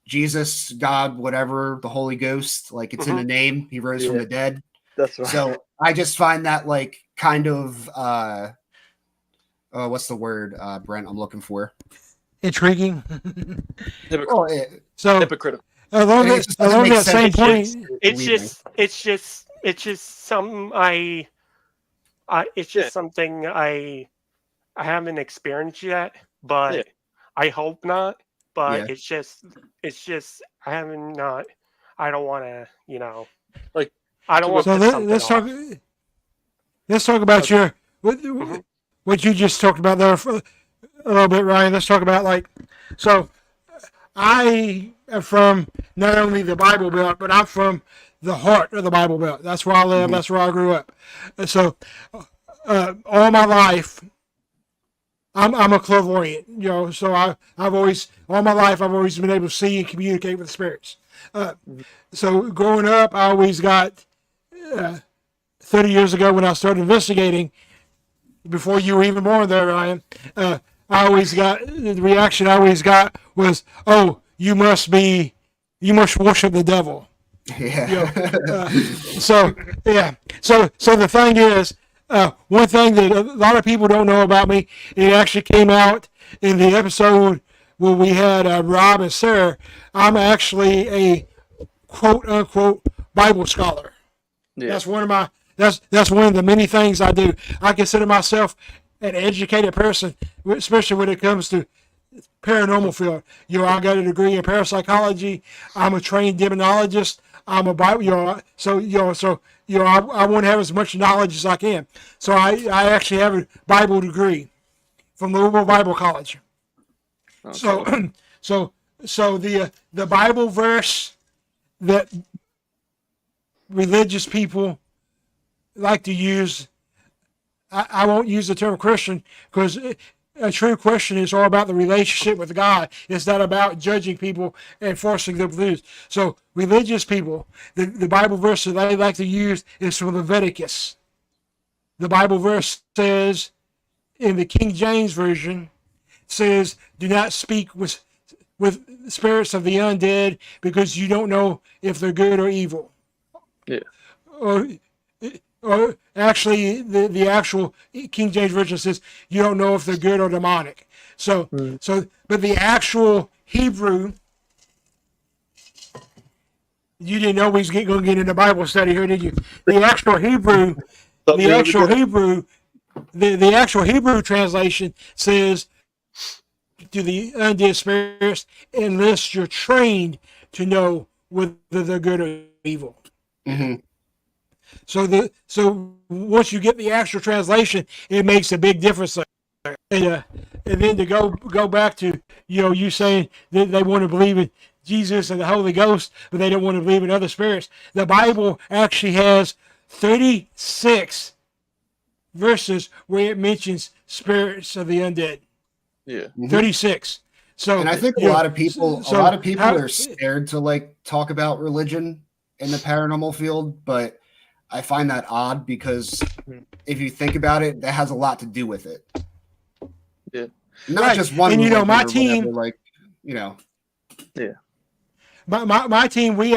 Jesus, God, whatever, the Holy Ghost, like it's in the name. He rose from the dead. That's right. So I just find that like kind of what's the word, Brent? I'm looking for. intriguing. Oh, So Hypocritical. along it just doesn't that make same sense. point, It's just something it's just something I haven't experienced yet, but I hope not. But Yeah. it's just I haven't not. I don't want to, Like, I don't want so to piss something let's talk. off. Let's talk about your Mhm. what you just talked about there for a little bit, Ryan. Let's talk about so I am from not only the Bible Belt, but I'm from the heart of the Bible Belt. That's where I live. That's where I grew up. And so all my life, I'm a clairvoyant. So I've always all my life I've always been able to see and communicate with spirits. So growing up, I always got 30 years ago when I started investigating. Before you were even born there, Ryan, I always got the reaction I always got was, "Oh, you must worship the devil." Yeah. So yeah, so the thing is, one thing that a lot of people don't know about me, it actually came out in the episode where we had Rob and Sarah. I'm actually a quote unquote Bible scholar. Yeah. That's one of my that's one of the many things I do. I consider myself an educated person, especially when it comes to paranormal field. I got a degree in parapsychology. I'm a trained demonologist. I'm a Bible. I want to have as much knowledge as I can. So I actually have a Bible degree from Louisville Bible College. Okay. So the Bible verse that religious people like to use, I won't use the term Christian because a true Christian is all about the relationship with God. It's not about judging people and forcing their beliefs. So religious people, the Bible verse that they like to use is from Leviticus. The Bible verse says, in the King James Version, says, "Do not speak with spirits of the undead because you don't know if they're good or evil." Yeah. Or actually, the actual King James Version says you don't know if they're good or demonic. But the actual Hebrew, you didn't know we was going to get into Bible study here, did you? The actual Hebrew, the actual Hebrew translation says to the undead spirits, unless you're trained to know whether they're good or evil. Mm-hmm. So once you get the actual translation, it makes a big difference. And then to go back to you saying that they want to believe in Jesus and the Holy Ghost, but they don't want to believe in other spirits. The Bible actually has 36 verses where it mentions spirits of the undead. Yeah. 36. So And I think a lot of people are scared to talk about religion in the paranormal field, but I find that odd because if you think about it, that has a lot to do with it. Yeah. Not just one. And my team, Yeah. My team, we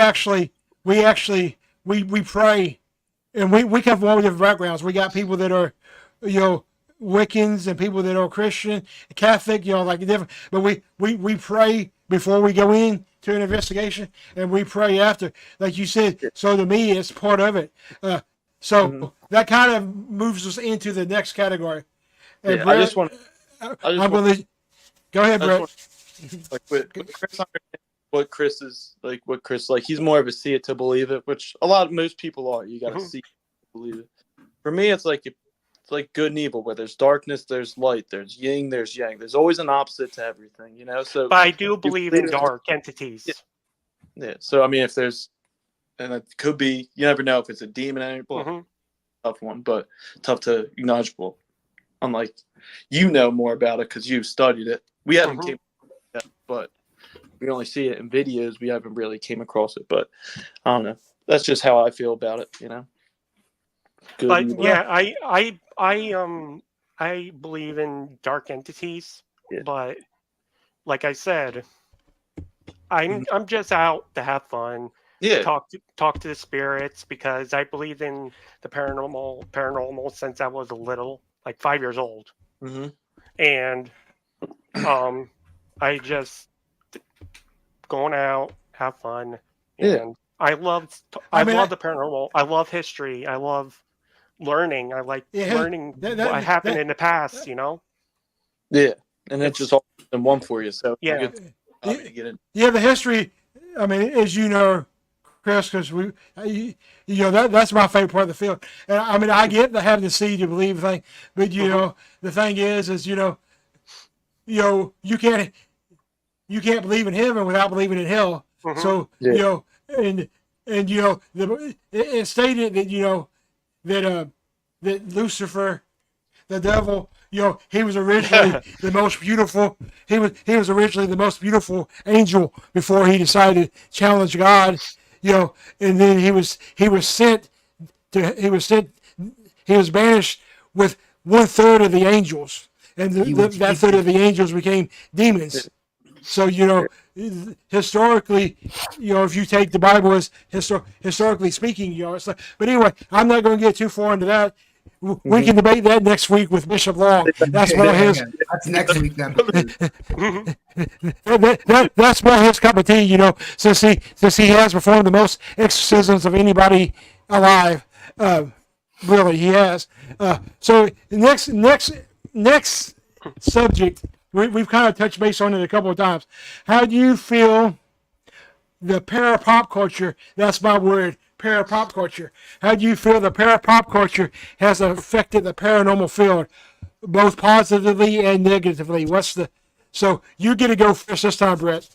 pray, and we come from all different backgrounds. We got people that are, Wiccans and people that are Christian, Catholic, different. But we pray before we go in to an investigation, and we pray after, like you said. So to me, it's part of it. That kind of moves us into the next category. And Brett, I just want. Go ahead, Brett. What Chris is like. What Chris like. He's more of a see it to believe it, which most people are. You got to see it to believe it. For me, it's like good and evil, where there's darkness, there's light, there's yin, there's yang. There's always an opposite to everything, So, but I do believe in dark entities. Yeah. So I mean, if there's, and it could be, you never know if it's a demon. Tough one, but tough to acknowledge. Well, unlike more about it because you've studied it. We haven't came, but we only see it in videos. We haven't really came across it, but I don't know. That's just how I feel about it, Good but yeah, I believe in dark entities, but like I said, I'm just out to have fun. Yeah. Talk to the spirits because I believe in the paranormal since I was little, like 5 years old. Mm-hmm. And I just going out, have fun, Yeah. and I love the paranormal. I love history. I love learning. I like learning what happened in the past. Yeah, and it's just all in one for you. So yeah, to get in. Yeah, the history. I mean, as you know, Chris, because that's my favorite part of the film. And I mean, I get the having to see to believe thing, but the thing is you can't believe in heaven without believing in hell. So and it's stated that that Lucifer, the devil, he was originally the most beautiful. He was originally the most beautiful angel before he decided to challenge God. And then he was banished with 1/3 of the angels, and that third of the angels became demons. So historically, if you take the Bible as historically speaking, it's like. But anyway, I'm not going to get too far into that. We can debate that next week with Bishop Long. That's more his. That's next week. That's more his cup of tea. Since he has performed the most exorcisms of anybody alive. Really, he has. So next subject. We've kind of touched base on it a couple of times. How do you feel the para-pop culture, that's my word, para-pop culture. How do you feel the para-pop culture has affected the paranormal field, both positively and negatively? So you get to go first this time, Brett.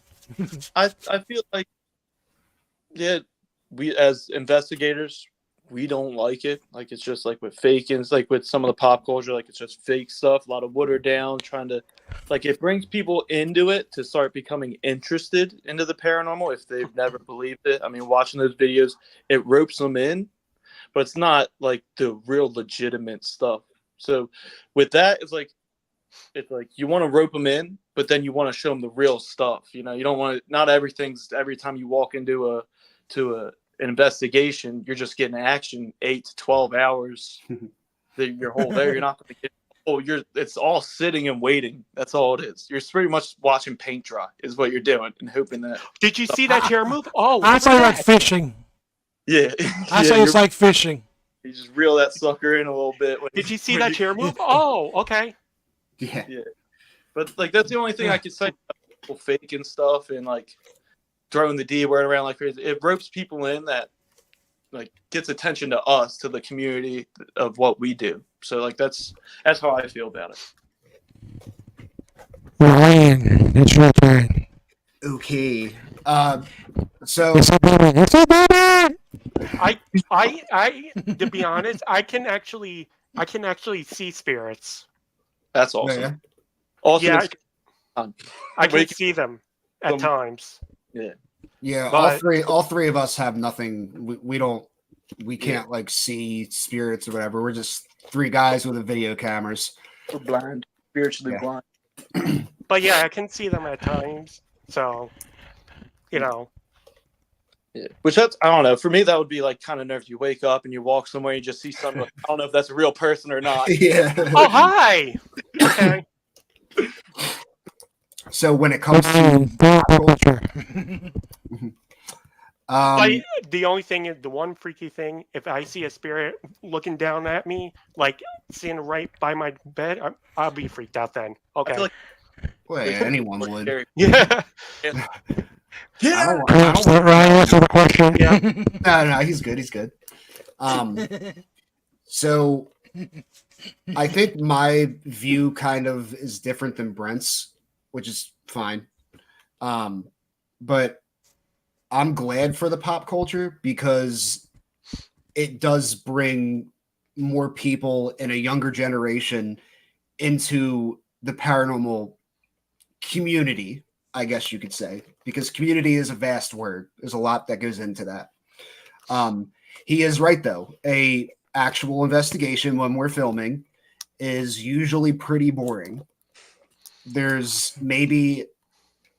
I feel like, we as investigators, we don't like it. Like, it's just like with fake-ins, like with some of the pop culture, like it's just fake stuff, a lot of watered down, trying to, like, it brings people into it to start becoming interested into the paranormal if they've never believed it. I mean, watching those videos, it ropes them in, but it's not like the real legitimate stuff. So with that, it's like you want to rope them in, but then you want to show them the real stuff. You don't want to, not everything's, every time you walk into an investigation, you're just getting action 8 to 12 hours your whole day. You're not going to get, it's all sitting and waiting. That's all it is. You're pretty much watching paint dry is what you're doing and hoping that. Did you see that chair move? Oh, I say like fishing. Yeah. I say it's like fishing. You just reel that sucker in a little bit. Did you see that chair move? Oh, okay. Yeah. But like, that's the only thing I could say about people faking stuff and like throwing the D word around like crazy. It ropes people in that like gets attention to us, to the community of what we do. So like that's how I feel about it. Ryan, it's your turn. Okay. So I to be honest, I can actually see spirits. That's awesome. Yeah. Awesome. Yeah, I can see them at times. Yeah. Yeah, But, all three of us have nothing. We can't like see spirits or whatever. We're just three guys with video cameras. We're blind, spiritually blind. But yeah, I can see them at times. So, Yeah. Which I don't know. For me, that would be like kind of nervous. You wake up and you walk somewhere, and you just see something. I don't know if that's a real person or not. Yeah. Oh, hi. Okay. So when it comes to culture, the only thing is, the one freaky thing, if I see a spirit looking down at me, like sitting right by my bed, I'll be freaked out then. Okay. I feel like anyone would. Yeah. I don't Let Ryan answer the question. Yeah. No, he's good. He's good. So I think my view kind of is different than Brent's, which is fine. But I'm glad for the pop culture because it does bring more people in a younger generation into the paranormal community, I guess you could say, because community is a vast word. There's a lot that goes into that. He is right, though. A actual investigation when we're filming is usually pretty boring. There's maybe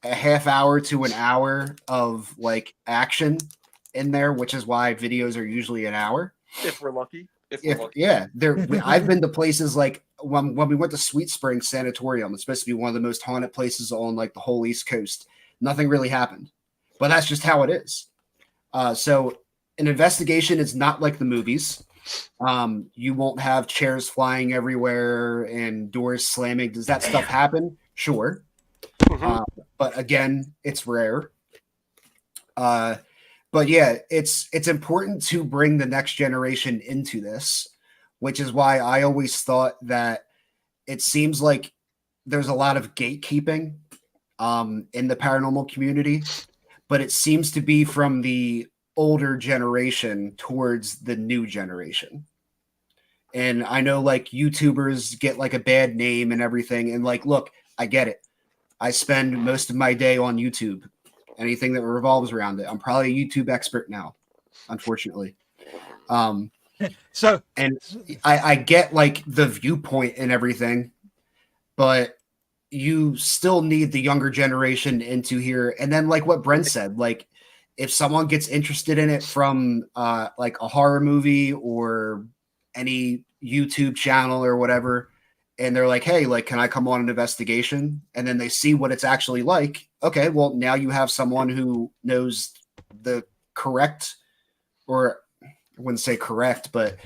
a half hour to an hour of like action in there, which is why videos are usually an hour. if we're lucky. I've been to places like when we went to Sweet Spring Sanatorium. It's supposed to be one of the most haunted places on like the whole East Coast. Nothing really happened, but that's just how it is. So an investigation is not like the movies. You won't have chairs flying everywhere and doors slamming. Does that stuff happen? Sure. But again, it's rare. But yeah, it's important to bring the next generation into this, which is why I always thought that it seems like there's a lot of gatekeeping in the paranormal community, but it seems to be from the older generation towards the new generation. And I know like YouTubers get like a bad name and everything. And like, look, I get it. I spend most of my day on YouTube. Anything that revolves around it. I'm probably a YouTube expert now, unfortunately. And I get like the viewpoint and everything, but you still need the younger generation into here. And then like what Brent said, like if someone gets interested in it from like a horror movie or any YouTube channel or whatever, and they're like, hey, like, can I come on an investigation? And then they see what it's actually like. Okay, well, now you have someone who knows the correct, or I wouldn't say correct, but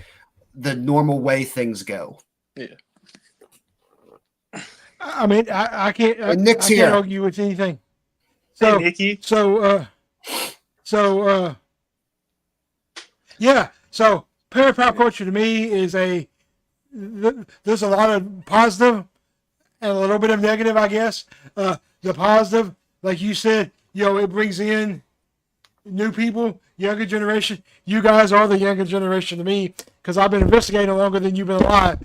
the normal way things go. Yeah. I mean, I can't argue with anything. So, hey, Nikki. Yeah. So, parapop culture to me is there's a lot of positive and a little bit of negative, I guess. The positive, like you said, it brings in new people, younger generation. You guys are the younger generation to me because I've been investigating longer than you've been alive.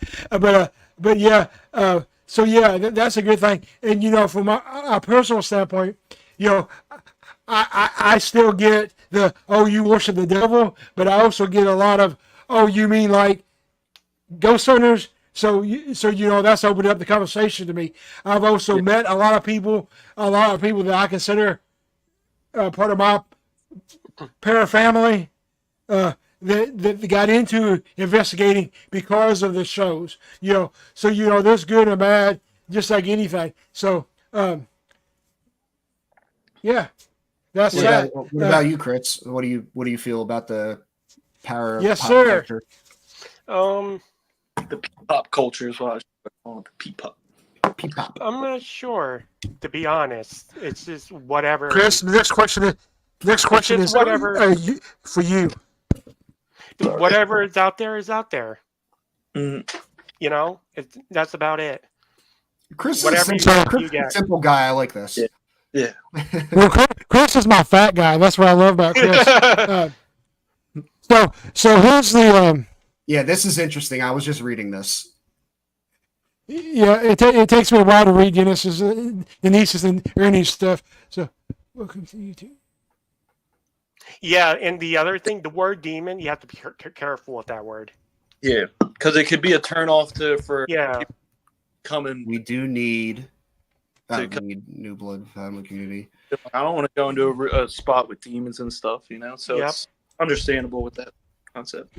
So yeah, that's a good thing. And from a personal standpoint, I still get the you worship the devil, but I also get a lot of you mean like ghost hunters. So that's opened up the conversation to me. I've also met a lot of people that I consider part of my parafamily that got into investigating because of the shows. So there's good and bad, just like anything. So yeah, that's that. What about you, Chris? What do you feel about the power of yes, pop sir. culture? The pop culture is what I was calling it, the P-pop. P-pop. I'm not sure, to be honest. It's just whatever. Chris, the next question is whatever for you. Whatever is out there is out there. Mm-hmm. That's about it. Chris Whatever is you get. simple guy. I like this. Yeah. Well, Chris is my fat guy. That's what I love about Chris. So here's the. Yeah, this is interesting. I was just reading this. Yeah, it takes me a while to read Denise's and Ernie's stuff. So, welcome to YouTube. Yeah, and the other thing, the word demon, you have to be careful with that word. Yeah, because it could be a turnoff for people coming. We do need new blood family community. I don't want to go into a spot with demons and stuff, so it's understandable with that concept.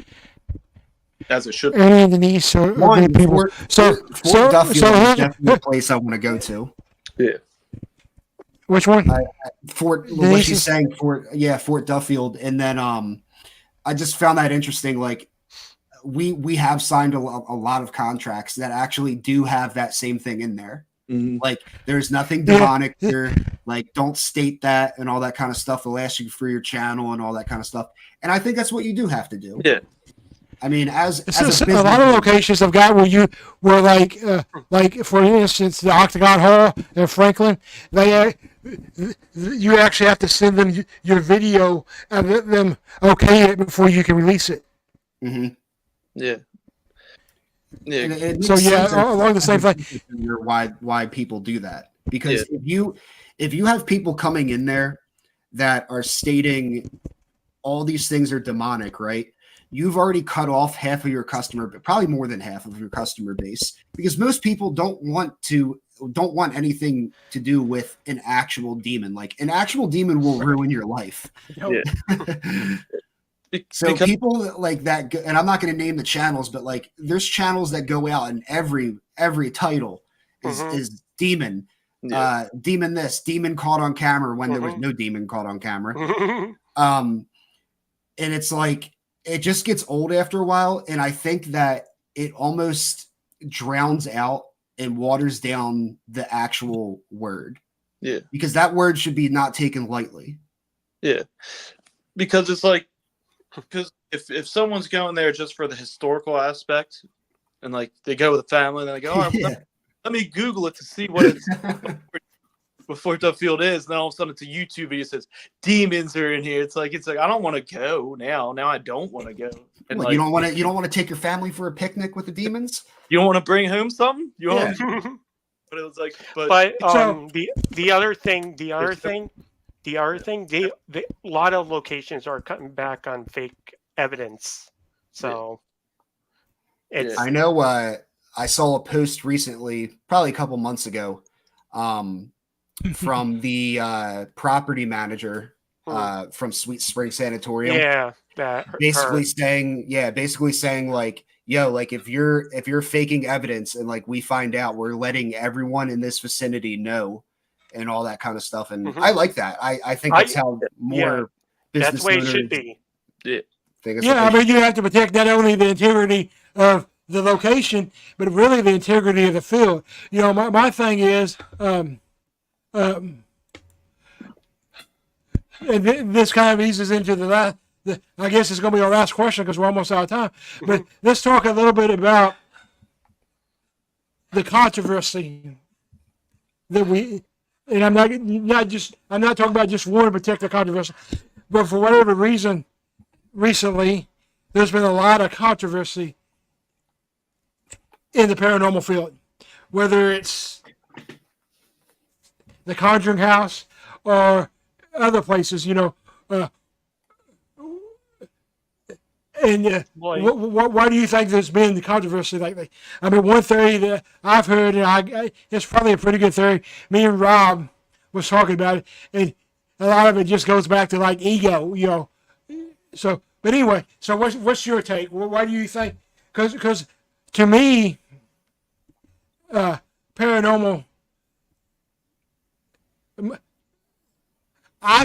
As it should be. Ernie and Denise are good people. Fort Duffield is definitely a place I want to go to. Yeah. Which one? What she's saying, Fort Duffield. And then I just found that interesting. Like we have signed a lot of contracts that actually do have that same thing in there. Mm-hmm. Like there's nothing demonic here. Like don't state that and all that kind of stuff. They'll ask you for your channel and all that kind of stuff. And I think that's what you do have to do. Yeah. I mean, as a lot of locations I've got where like for instance the Octagon Hall in Franklin, you actually have to send them your video and let them okay it before you can release it. Mm-hmm. Yeah. Yeah. So along the same thing. Why people do that, because if you have people coming in there that are stating all these things are demonic, right? You've already cut off half of your customer, probably more than half of your customer base, because most people don't want anything to do with an actual demon. Like an actual demon will ruin your life. Yeah. So people like that, and I'm not going to name the channels, but like there's channels that go out and every title is demon, demon this, demon caught on camera when there was no demon caught on camera. And it's like it just gets old after a while, and I think that it almost drowns out and waters down the actual word. Yeah, because that word should be not taken lightly. Yeah, because it's like, because if someone's going there just for the historical aspect, and like they go with the family, and then they go, all right, let me Google it to see what it's before the field is. And then all of a sudden it's a YouTube video that says demons are in here. It's like I don't want to go now. Now I don't want to go. And what, like, you don't want to take your family for a picnic with the demons? You don't want to bring home something? You want but it was like, but so, the other thing, a lot of locations are cutting back on fake evidence. So it's I know I saw a post recently, probably a couple months ago, from the property manager from Sweet Spring Sanatorium. Yeah, basically saying like, yo, like if you're faking evidence and like we find out, we're letting everyone in this vicinity know and all that kind of stuff. And I like that. I think that's how more business that's the way owners, it should be. I mean, you have to protect not only the integrity of the location, but really the integrity of the field. You know, my thing is, and this kind of eases into the last. I guess it's going to be our last question because we're almost out of time. But let's talk a little bit about the controversy that and I'm not talking about just one particular controversy, but for whatever reason, recently there's been a lot of controversy in the paranormal field, whether it's the Conjuring House or other places, you know. And why do you think there's been the controversy lately? I mean, one theory that I've heard, and it's probably a pretty good theory. Me and Rob was talking about it, and a lot of it just goes back to like ego, you know. So, but anyway, so what's your take? Why do you think? Because to me, paranormal. I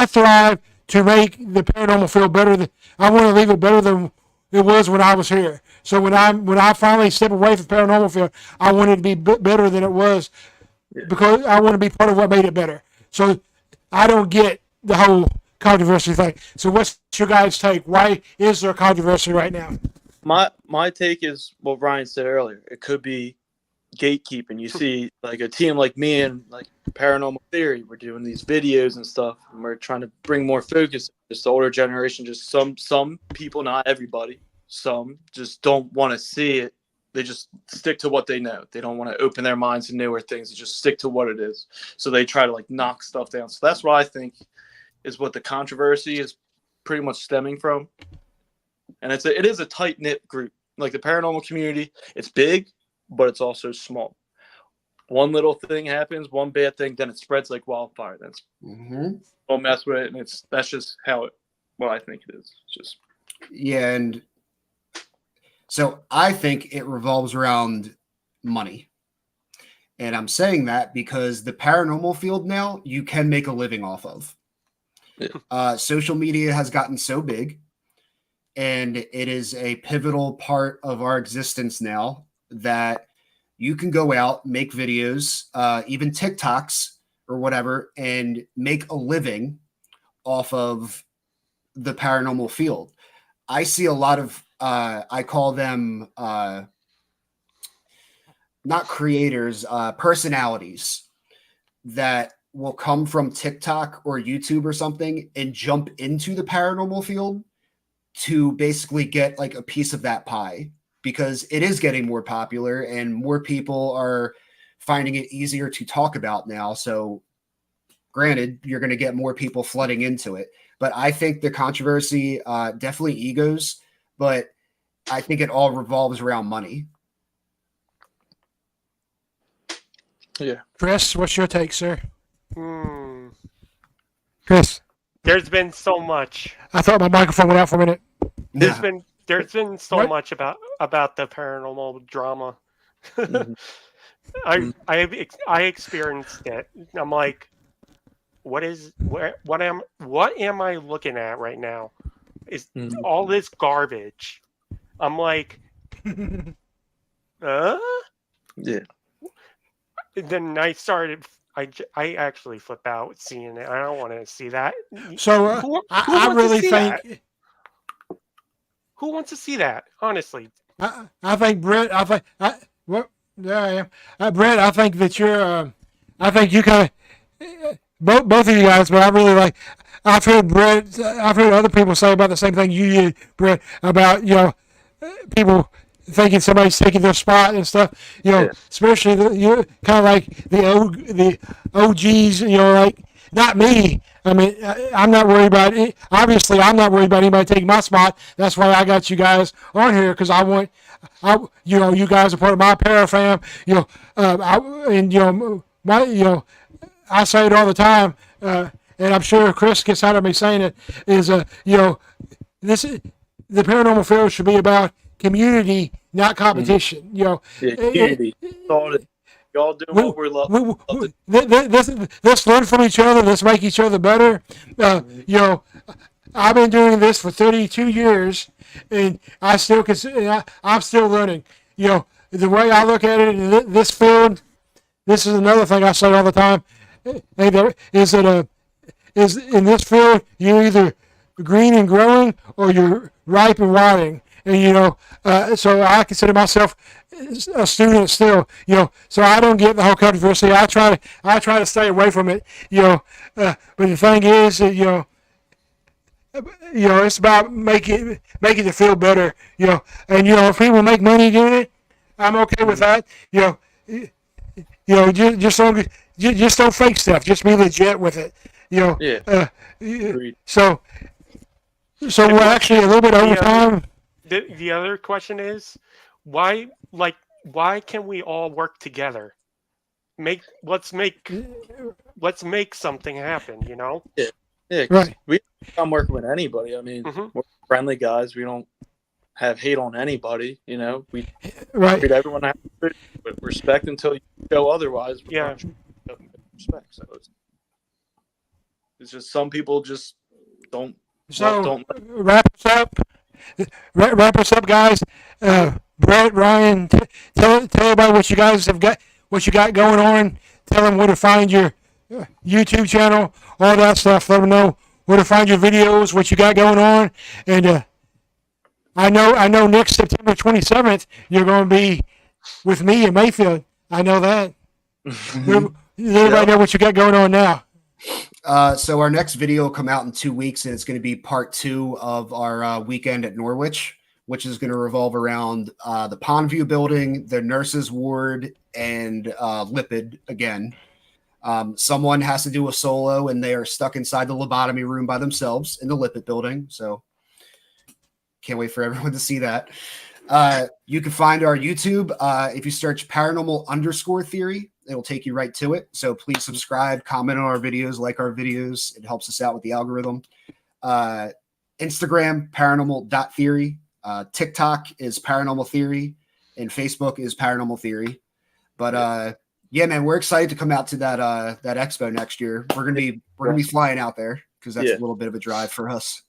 thrive to make the paranormal feel better. I want to leave it better than it was when I was here. So when I finally step away from paranormal field, I want it to be better than it was because I want to be part of what made it better. So I don't get the whole controversy thing. So what's your guys' take? Why is there controversy right now? My take is what Ryan said earlier. It could be gatekeeping. You see like a team like me and like Paranormal Theory, we're doing these videos and stuff, and we're trying to bring more focus. Just the older generation, just some people, not everybody, some just don't want to see it. They just stick to what they know. They don't want to open their minds to newer things. They just stick to what it is. So they try to like knock stuff down. So that's what I think is what the controversy is pretty much stemming from. And it is a tight knit group. Like the paranormal community, it's big, but it's also small. One little thing happens, one bad thing, then it spreads like wildfire. That's don't mess with it, and that's just how I think it is. It's just and so I think it revolves around money. And I'm saying that because the paranormal field now you can make a living off of. Yeah. Social media has gotten so big, and it is a pivotal part of our existence now that you can go out, make videos, even TikToks or whatever, and make a living off of the paranormal field. I see a lot of, I call them not creators, personalities that will come from TikTok or YouTube or something and jump into the paranormal field to basically get like a piece of that pie, because it is getting more popular and more people are finding it easier to talk about now. So granted, you're going to get more people flooding into it, but I think the controversy, definitely egos, but I think it all revolves around money. Yeah. Chris, what's your take, sir? Chris. There's been so much. I thought my microphone went out for a minute. There's been so What? much about the paranormal drama. Mhm. I experienced it. I'm like, what am I looking at right now? Is all this garbage? I'm like, Yeah. Then I actually flip out seeing it. I don't want to see that. So Who I wants to really see think that? Who wants to see that? Honestly, I think Brett. There I am. Brett, I think that you're. I think you kind of both of you guys, but I really like. I've heard Brett. I've heard other people say about the same thing you did, Brett, about people thinking somebody's taking their spot and stuff. Especially you kind of like the OGs. Like not me. I mean, I'm not worried about it. Obviously, I'm not worried about anybody taking my spot. That's why I got you guys on here because you guys are part of my parafam. I say it all the time, and I'm sure Chris gets out of me saying it. Is the paranormal field should be about community, not competition. Community. Y'all doing what we're love to let's learn from each other. Let's make each other better. I've been doing this for 32 years, and I'm still learning. The way I look at it in this field, this is another thing I say all the time. Is in this field you're either green and growing or you're ripe and rotting. And so I consider myself a student still. So I don't get the whole controversy. I try to stay away from it. But the thing is, it's about making it feel better. And if people make money doing it, I'm okay with that. Just don't fake stuff. Just be legit with it. So we're actually a little bit over time. The other question is, why can we all work together? Let's make something happen. Yeah, right. I'm working with anybody. I mean, we're friendly guys. We don't have hate on anybody. We treat everyone with respect until you show otherwise. Respect. So it's just some people just don't. So wrap us up, guys. Brett, Ryan, tell everybody what you guys have got, what you got going on. Tell them where to find your YouTube channel, all that stuff. Let them know where to find your videos, what you got going on. And I know next September 27th you're going to be with me in Mayfield. I know that. Let everybody know what you got going on now. So our next video will come out in 2 weeks, and it's going to be part 2 of our weekend at Norwich, which is going to revolve around the Pondview building, the nurses' ward, and Lipid again. Someone has to do a solo, and they are stuck inside the lobotomy room by themselves in the Lipid building. So can't wait for everyone to see that. You can find our YouTube if you search paranormal_theory. It'll take you right to it. So please subscribe, comment on our videos, like our videos. It helps us out with the algorithm. Instagram, paranormal.theory. TikTok is Paranormal Theory. And Facebook is Paranormal Theory. But yeah, man, we're excited to come out to that expo next year. We're gonna be flying out there because that's a little bit of a drive for us.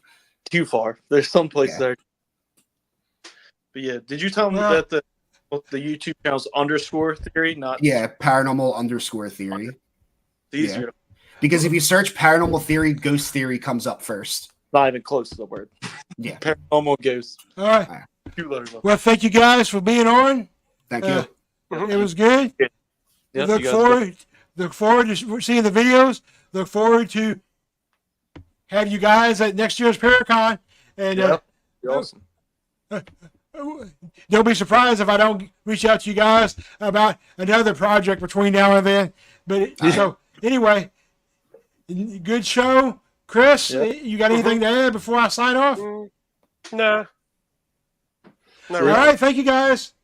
Too far. There's some place there. But yeah, did you tell them that the YouTube channel's _theory, not paranormal_theory. Easier. Because if you search paranormal theory, ghost theory comes up first. Not even close to the word. Yeah. Paranormal ghost. All right. 2 letters. Well, thank you guys for being on. Thank you. It was good. Yeah. Look forward to seeing the videos. Look forward to have you guys at next year's Paracon. And awesome. Don't be surprised if I don't reach out to you guys about another project between now and then. But so anyway, good show, Chris. You got anything to add before I sign off? No. All right, thank you guys.